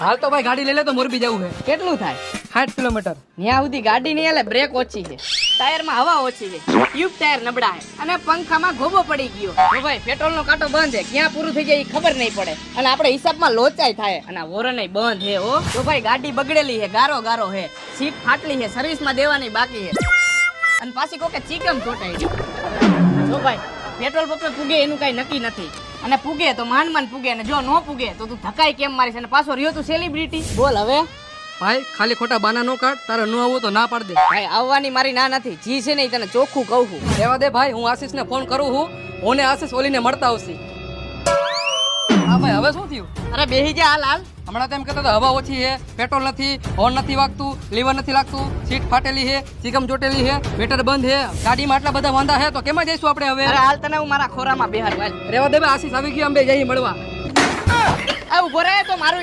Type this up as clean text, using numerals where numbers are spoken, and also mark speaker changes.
Speaker 1: હાલ તો ભાઈ ગાડી લઈ લે તો મોરબી જવું છે.
Speaker 2: કેટલું થાય?
Speaker 1: 60 કિલોમીટર.
Speaker 2: ત્યાં સુધી ગાડી નહીં હાલે, બ્રેક ઓછી છે, ટાયરમાં હવા ઓછી છે, ટ્યુબ ટાયર નબળા છે અને પંખામાં ગોબો પડી ગયો. તો ભાઈ પેટ્રોલનો કાંટો બંધ છે, ક્યાં પૂરું થઈ જાય એ ખબર નહીં પડે અને આપણે હિસાબમાં લોચાઈ થાય અને આ વોરન બંધ છે. હો તો ભાઈ ગાડી બગડેલી છે, ગારો ગારો છે, સીટ ફાટલી છે, સર્વિસમાં દેવાની બાકી છે અને પાછી કોકે ચીકમ ચોટાઈ ગઈ. જો ભાઈ પેટ્રોલ પંપે પૂગે એનું કઈ નક્કી નથી અને પૂગે તો માંડ પૂગે અને જો નો પૂગે તો તું ધકાઈ કેમ મારીશ અને પાછો રહ્યો તું સેલિબ્રિટી. બોલ હવે
Speaker 1: ભાઈ ખાલી ખોટા બાના નો કાઢ, તારે ન આવવું તો ના પાડ દે.
Speaker 2: ભાઈ આવવાની મારી ના નથી, જી છે ને તને ચોખ્ખું કહું છું.
Speaker 1: રહેવા દે ભાઈ, હું આશીષને ફોન કરું છું, ઓને આશીષ ઓલીને મળતા આવશે. હા ભાઈ હવે શું થયું?
Speaker 2: અરે બેહી જા હાલ હાલ.
Speaker 1: હમણાં તો એમ કહેતો હતો હવા ઓછી છે, પેટ્રોલ નથી, હોર્ન નથી વાગતું, લીવર નથી લાગતું, સીટ ફાટેલી છે, ચીકમ ચોટેલી છે, મીટર બંધ છે, ગાડીમાં આટલા બધા વાંધા છે તો કેમાં જઈશું આપણે હવે?
Speaker 2: અરે હાલ તને હું મારા ખોરામાં બેહાર.
Speaker 1: રહેવા દે ભાઈ, આશીષ આવી ગયો, અંબે જઈ મળવા.
Speaker 2: આ ઉભો રહે તો મારું